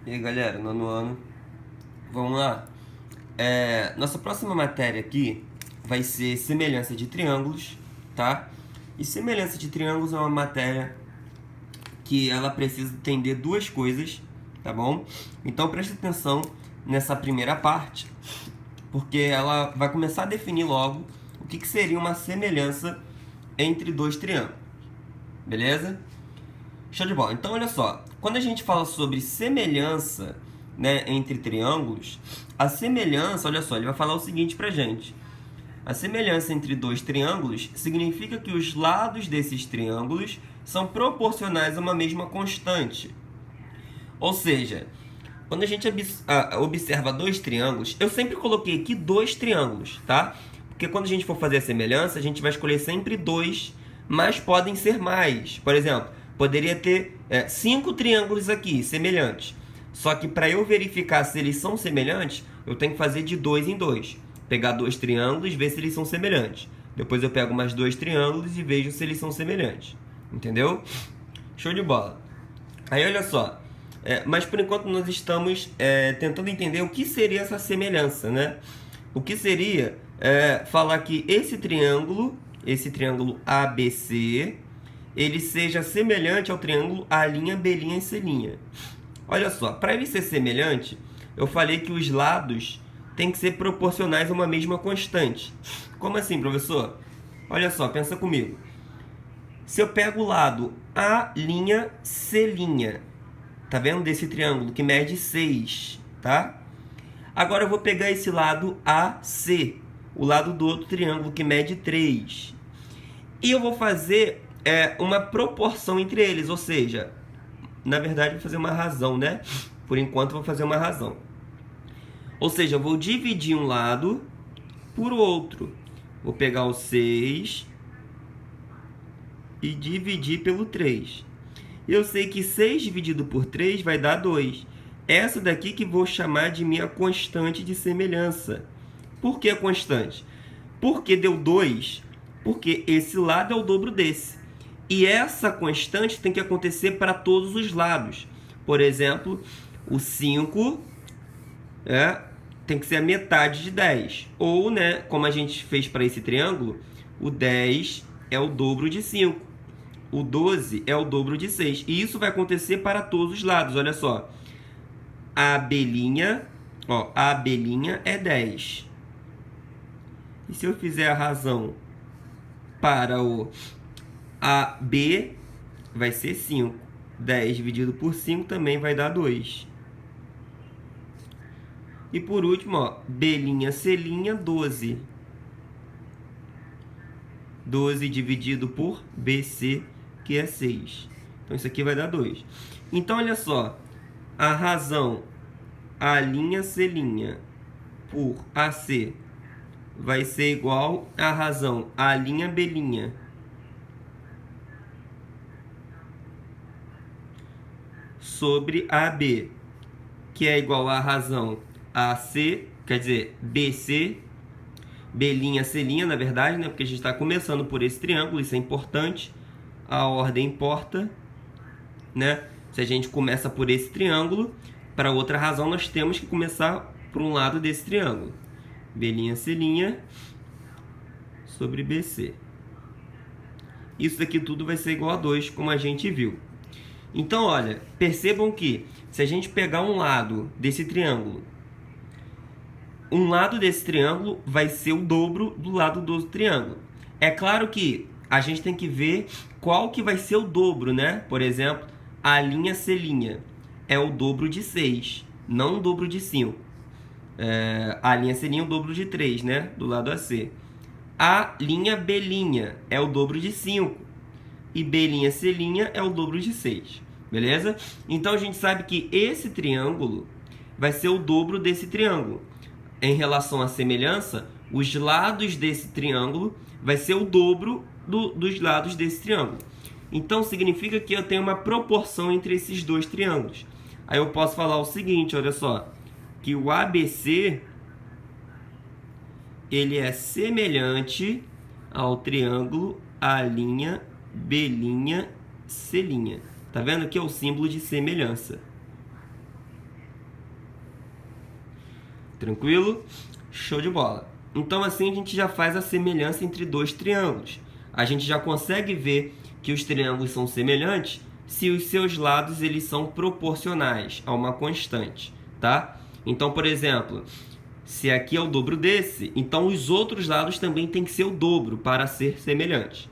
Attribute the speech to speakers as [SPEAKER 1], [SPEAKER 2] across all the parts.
[SPEAKER 1] E aí, galera, nono ano. Vamos lá. Nossa próxima matéria aqui vai ser semelhança de triângulos, tá? E semelhança de triângulos é uma matéria que ela precisa entender duas coisas, tá bom? Então preste atenção nessa primeira parte, porque ela vai começar a definir logo o que seria uma semelhança entre dois triângulos, beleza? Show de bola. Então, olha só. Quando a gente fala sobre semelhança, né, entre triângulos, a semelhança, olha só, ele vai falar o seguinte pra gente. A semelhança entre dois triângulos significa que os lados desses triângulos são proporcionais a uma mesma constante. Ou seja, quando a gente observa dois triângulos, eu sempre coloquei aqui dois triângulos, tá? Porque quando a gente for fazer a semelhança, a gente vai escolher sempre dois, mas podem ser mais. Por exemplo, poderia ter 5 triângulos aqui, semelhantes. Só que para eu verificar se eles são semelhantes, eu tenho que fazer de 2 em 2. Pegar dois triângulos e ver se eles são semelhantes. Depois eu pego mais dois triângulos e vejo se eles são semelhantes. Entendeu? Show de bola. Aí olha só. Mas por enquanto nós estamos tentando entender o que seria essa semelhança, né? O que seria falar que esse triângulo ABC, ele seja semelhante ao triângulo A', B' e C'. Olha só, para ele ser semelhante, eu falei que os lados têm que ser proporcionais a uma mesma constante. Como assim, professor? Olha só, pensa comigo. Se eu pego o lado A', C', tá vendo? Desse triângulo que mede 6, tá? Agora eu vou pegar esse lado AC, o lado do outro triângulo que mede 3. E eu vou fazer uma proporção entre eles, ou seja, na verdade vou fazer uma razão, né? Por enquanto vou fazer uma razão. Ou seja, eu vou dividir um lado por outro. Vou pegar o 6 e dividir pelo 3. Eu sei que 6 dividido por 3 vai dar 2. Essa daqui que vou chamar de minha constante de semelhança. Por que a constante? Porque deu 2, porque esse lado é o dobro desse. E essa constante tem que acontecer para todos os lados. Por exemplo, o 5 tem que ser a metade de 10. Ou, né, como a gente fez para esse triângulo, o 10 é o dobro de 5. O 12 é o dobro de 6. E isso vai acontecer para todos os lados. Olha só. A abelhinha é 10. E se eu fizer a razão para o AB, vai ser 5. 10 dividido por 5 também vai dar 2. E por último, B'C', 12. 12 dividido por BC, que é 6. Então isso aqui vai dar 2. Então olha só, a razão A'C' por AC vai ser igual à razão A'B' sobre AB, que é igual à razão AC, quer dizer, BC, B'C', na verdade, né? Porque a gente está começando por esse triângulo, isso é importante. A ordem importa, né? Se a gente começa por esse triângulo, para outra razão nós temos que começar por um lado desse triângulo. B'C' sobre BC. Isso daqui tudo vai ser igual a 2, como a gente viu. Então, olha, percebam que se a gente pegar um lado desse triângulo, um lado desse triângulo vai ser o dobro do lado do outro triângulo. É claro que a gente tem que ver qual que vai ser o dobro, né? Por exemplo, A'C' é o dobro de 6, não o dobro de 5. A'C' é o dobro de 3, né? Do lado AC. A'B' é o dobro de 5. E B'C' é o dobro de 6. Beleza? Então a gente sabe que esse triângulo vai ser o dobro desse triângulo. Em relação à semelhança, os lados desse triângulo vai ser o dobro dos lados desse triângulo. Então significa que eu tenho uma proporção entre esses dois triângulos. Aí eu posso falar o seguinte, olha só, que o ABC ele é semelhante ao triângulo A'B', C'. Tá vendo? Aqui é o símbolo de semelhança. Tranquilo? Show de bola. Então assim a gente já faz a semelhança entre dois triângulos. A gente já consegue ver que os triângulos são semelhantes se os seus lados eles são proporcionais a uma constante, tá? Então, por exemplo, se aqui é o dobro desse, então os outros lados também tem que ser o dobro para ser semelhante,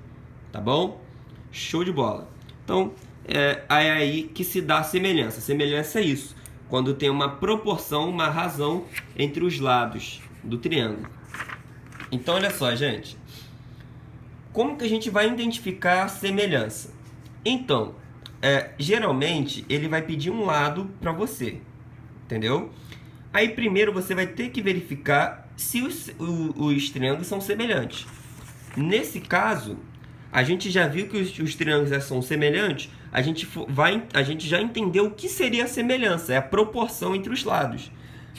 [SPEAKER 1] tá bom? Show de bola. Então, é aí que se dá a semelhança. A semelhança é isso, quando tem uma proporção, uma razão entre os lados do triângulo. Então, olha só, gente. Como que a gente vai identificar a semelhança? Então, geralmente, ele vai pedir um lado para você, entendeu? Aí, primeiro, você vai ter que verificar se os triângulos são semelhantes. Nesse caso, a gente já viu que os triângulos já são semelhantes, a gente já entendeu o que seria a semelhança, é a proporção entre os lados.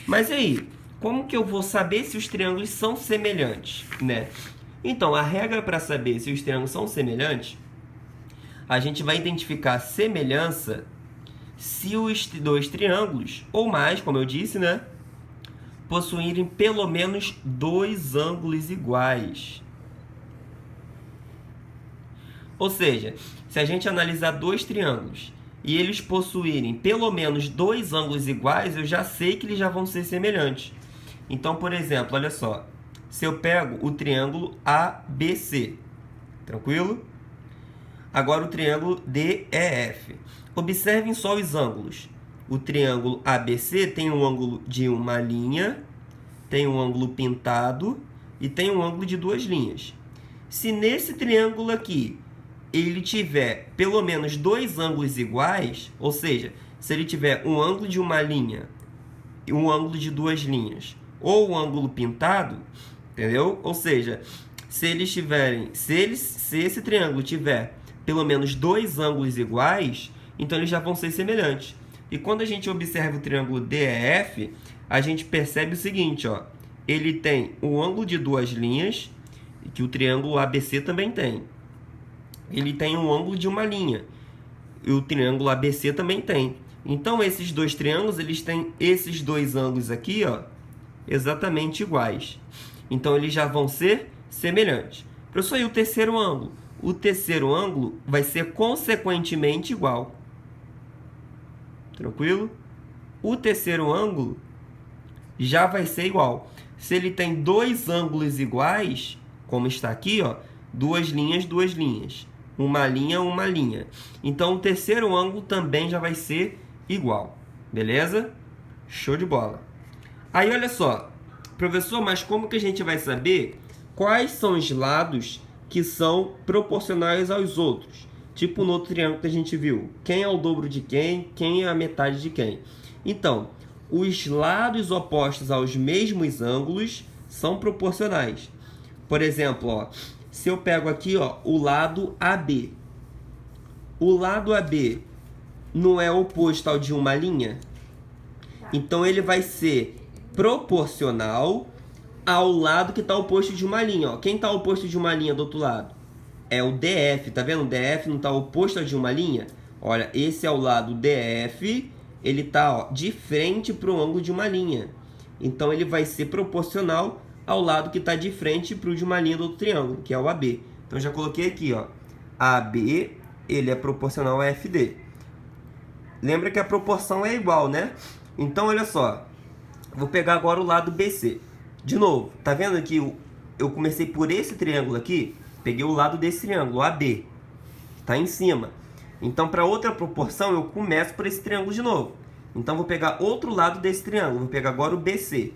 [SPEAKER 1] Mas aí, como que eu vou saber se os triângulos são semelhantes, né? Então, a regra para saber se os triângulos são semelhantes, a gente vai identificar a semelhança se os dois triângulos, ou mais, como eu disse, né, possuírem pelo menos dois ângulos iguais. Ou seja, se a gente analisar dois triângulos e eles possuírem pelo menos dois ângulos iguais, eu já sei que eles já vão ser semelhantes. Então, por exemplo, olha só. Se eu pego o triângulo ABC, tranquilo? Agora o triângulo DEF. Observem só os ângulos. O triângulo ABC tem um ângulo de uma linha, tem um ângulo pintado e tem um ângulo de duas linhas. Se nesse triângulo aqui ele tiver pelo menos dois ângulos iguais, ou seja, se ele tiver um ângulo de uma linha e um ângulo de duas linhas, ou um ângulo pintado, entendeu? Ou seja, se esse triângulo tiver pelo menos dois ângulos iguais, então eles já vão ser semelhantes. E quando a gente observa o triângulo DEF, a gente percebe o seguinte, ó, ele tem um ângulo de duas linhas, que o triângulo ABC também tem. Ele tem um ângulo de uma linha, e o triângulo ABC também tem. Então, esses dois triângulos, eles têm esses dois ângulos aqui, ó, exatamente iguais. Então, eles já vão ser semelhantes. Professor, e o terceiro ângulo? O terceiro ângulo vai ser consequentemente igual. Tranquilo? O terceiro ângulo já vai ser igual. Se ele tem dois ângulos iguais, como está aqui, ó, duas linhas, uma linha. Então, o terceiro ângulo também já vai ser igual. Beleza? Show de bola. Aí, olha só. Professor, mas como que a gente vai saber quais são os lados que são proporcionais aos outros? Tipo no outro triângulo que a gente viu. Quem é o dobro de quem é a metade de quem? Então, os lados opostos aos mesmos ângulos são proporcionais. Por exemplo, ó, se eu pego aqui, ó, o lado AB. O lado AB não é oposto ao de uma linha? Então, ele vai ser proporcional ao lado que está oposto de uma linha. Ó. Quem está oposto de uma linha do outro lado? É o DF, tá vendo? O DF não está oposto ao de uma linha? Olha, esse é o lado DF, ele está de frente para o ângulo de uma linha. Então, ele vai ser proporcional ao lado que está de frente para o de uma linha do outro triângulo, que é o AB. Então, já coloquei aqui, ó, AB, ele é proporcional a FD. Lembra que a proporção é igual, né? Então, olha só. Vou pegar agora o lado BC. De novo, tá vendo que eu comecei por esse triângulo aqui, peguei o lado desse triângulo, AB. Tá em cima. Então, para outra proporção, eu começo por esse triângulo de novo. Então, vou pegar outro lado desse triângulo. Vou pegar agora o BC.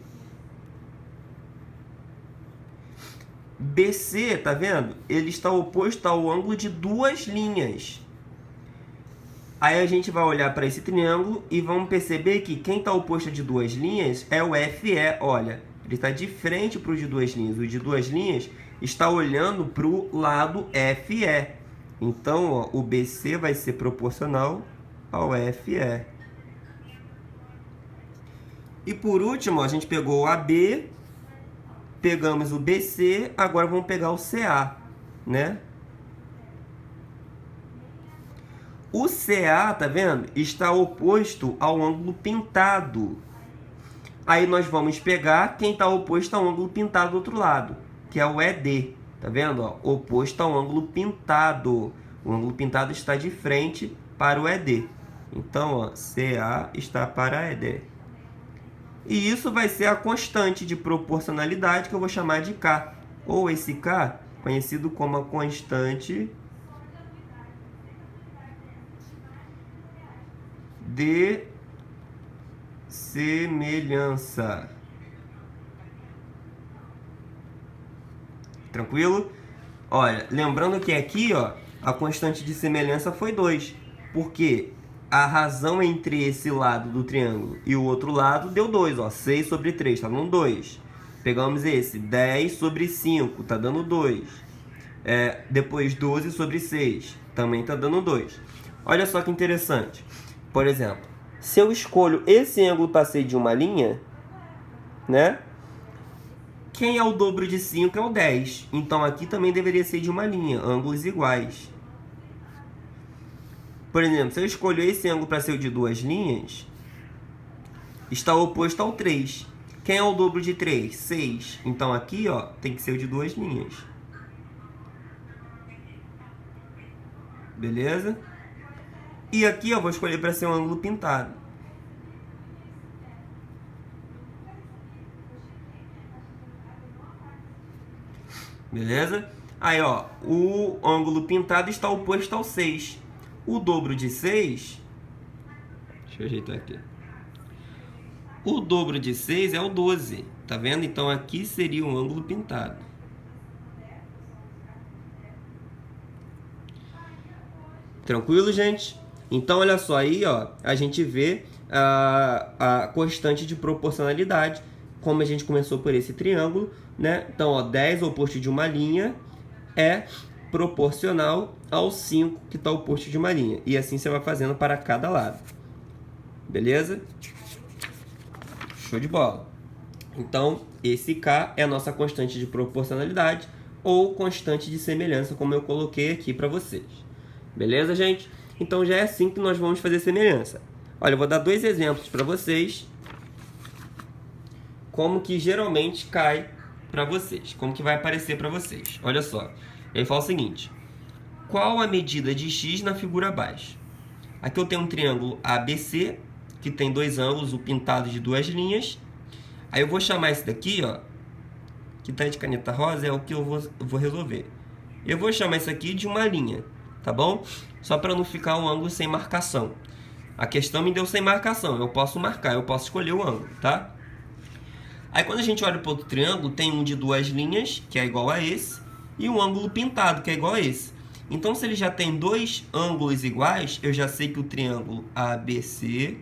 [SPEAKER 1] BC, tá vendo? Ele está oposto ao ângulo de duas linhas. Aí a gente vai olhar para esse triângulo e vamos perceber que quem está oposto de duas linhas é o FE. Olha, ele está de frente para o de duas linhas. O de duas linhas está olhando para o lado FE. Então, ó, o BC vai ser proporcional ao FE. E por último, ó, a gente pegou o AB, pegamos o BC, agora vamos pegar o CA, né? O CA, tá vendo? Está oposto ao ângulo pintado. Aí nós vamos pegar quem está oposto ao ângulo pintado do outro lado, que é o ED. Tá vendo? Ó, oposto ao ângulo pintado. O ângulo pintado está de frente para o ED. Então, ó, CA está para ED. E isso vai ser a constante de proporcionalidade que eu vou chamar de K. Ou esse K, conhecido como a constante de semelhança. Tranquilo? Olha, lembrando que aqui, ó, a constante de semelhança foi 2. Porque a razão entre esse lado do triângulo e o outro lado deu 2, ó. 6 sobre 3, tá dando 2. Pegamos esse, 10 sobre 5, tá dando 2. Depois 12 sobre 6, também tá dando 2. Olha só que interessante. Por exemplo, se eu escolho esse ângulo para ser de uma linha, né? Quem é o dobro de 5 é o 10. Então aqui também deveria ser de uma linha, ângulos iguais. Por exemplo, se eu escolho esse ângulo para ser o de duas linhas, está oposto ao 3. Quem é o dobro de 3? 6. Então aqui, ó, tem que ser o de duas linhas. Beleza? E aqui eu vou escolher para ser um ângulo pintado. Beleza? Aí, ó, o ângulo pintado está oposto ao 6. O dobro de 6... Deixa eu ajeitar aqui. O dobro de 6 é o 12. Tá vendo? Então aqui seria um ângulo pintado. Tranquilo, gente? Então, olha só aí, ó, a gente vê a constante de proporcionalidade, como a gente começou por esse triângulo, né? Então, ó, 10 oposto de uma linha é proporcional ao 5 que está oposto de uma linha. E assim você vai fazendo para cada lado. Beleza? Show de bola. Então, esse K é a nossa constante de proporcionalidade ou constante de semelhança, como eu coloquei aqui para vocês. Beleza, gente? Então, já é assim que nós vamos fazer semelhança. Olha, eu vou dar 2 exemplos para vocês. Como que geralmente cai para vocês. Como que vai aparecer para vocês. Olha só. Ele fala o seguinte. Qual a medida de x na figura abaixo? Aqui eu tenho um triângulo ABC, que tem 2 ângulos, o pintado de 2 linhas. Aí eu vou chamar esse daqui, ó, que tá de caneta rosa, é o que eu vou resolver. Eu vou chamar isso aqui de uma linha, tá bom? Só para não ficar um ângulo sem marcação. A questão me deu sem marcação, eu posso marcar, eu posso escolher o ângulo, tá? Aí quando a gente olha para o outro triângulo, tem um de 2 linhas, que é igual a esse, e um ângulo pintado, que é igual a esse. Então, se ele já tem 2 ângulos iguais, eu já sei que o triângulo ABC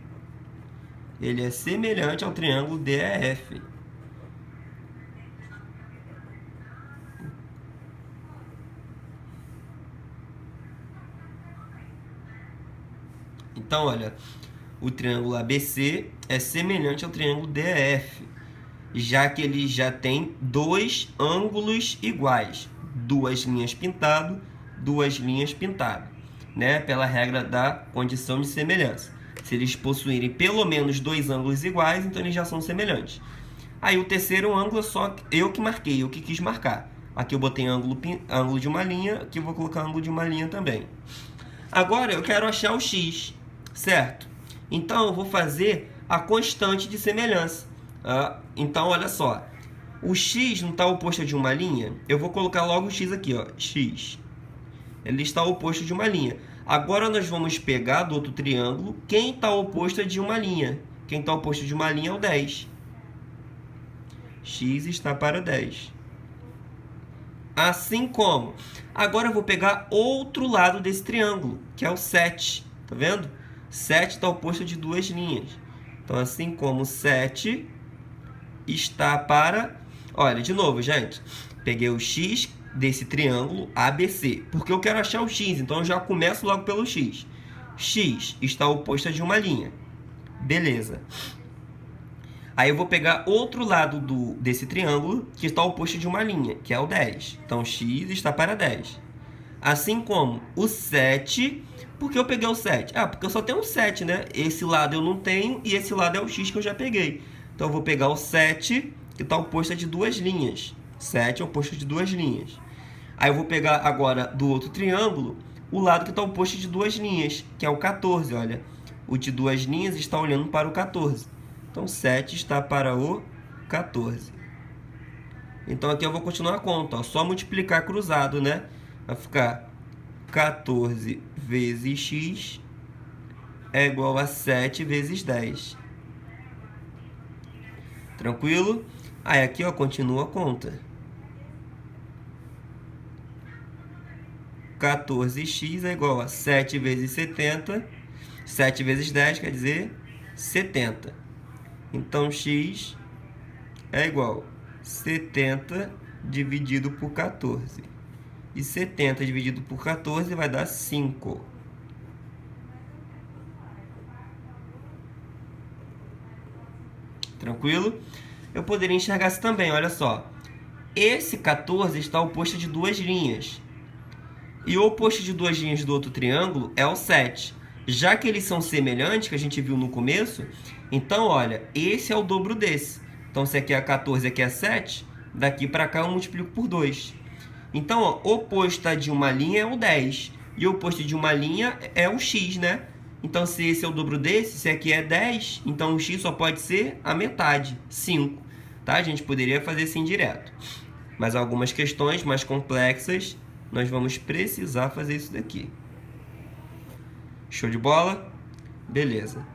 [SPEAKER 1] ele é semelhante ao triângulo DEF. Então, olha, o triângulo ABC é semelhante ao triângulo DEF, já que ele já tem 2 ângulos iguais, 2 linhas pintado, 2 linhas pintado, né? Pela regra da condição de semelhança. Se eles possuírem pelo menos 2 ângulos iguais, então eles já são semelhantes. Aí o terceiro ângulo é só eu que marquei, eu que quis marcar. Aqui eu botei ângulo de uma linha, aqui eu vou colocar ângulo de uma linha também. Agora eu quero achar o x, certo? Então eu vou fazer a constante de semelhança. Então olha só, o x não está oposto de uma linha? Eu vou colocar logo o x aqui, ó, x. Ele está oposto de uma linha. Agora nós vamos pegar do outro triângulo quem está oposto de uma linha. Quem está oposto de uma linha é o 10. X está para 10. Assim como, agora eu vou pegar outro lado desse triângulo, que é o 7. Tá vendo? 7 está oposto de 2 linhas. Então, assim como 7 está para... Olha, de novo, gente. Peguei o x desse triângulo ABC, porque eu quero achar o x, então eu já começo logo pelo x. X está oposto de uma linha. Beleza. Aí eu vou pegar outro lado desse triângulo que está oposto de uma linha, que é o 10. Então, x está para 10. Assim como o 7... Por que eu peguei o 7? Porque eu só tenho um 7, né? Esse lado eu não tenho e esse lado é o x que eu já peguei. Então, eu vou pegar o 7, que está oposto a de duas linhas. 7 é oposto de duas linhas. Aí, eu vou pegar agora do outro triângulo o lado que está oposto de duas linhas, que é o 14, olha. O de duas linhas está olhando para o 14. Então, 7 está para o 14. Então, aqui eu vou continuar a conta, ó. Só multiplicar cruzado, né? Vai ficar 14 vezes x é igual a 7 vezes 10. Tranquilo? Aí, aqui, ó, continua a conta. 14x é igual a 7 vezes 70. 7 vezes 10 quer dizer 70. Então, x é igual a 70 dividido por 14. E 70 dividido por 14 vai dar 5. Tranquilo? Eu poderia enxergar isso também, olha só. Esse 14 está oposto de duas linhas. E o oposto de duas linhas do outro triângulo é o 7. Já que eles são semelhantes, que a gente viu no começo, então, olha, esse é o dobro desse. Então, se aqui é 14 e aqui é 7, daqui para cá eu multiplico por 2. Então, ó, o oposto de uma linha é o 10. E o oposto de uma linha é o x, né? Então, se esse é o dobro desse, se aqui é 10, então o x só pode ser a metade, 5. Tá? A gente poderia fazer assim direto. Mas algumas questões mais complexas, nós vamos precisar fazer isso daqui. Show de bola? Beleza.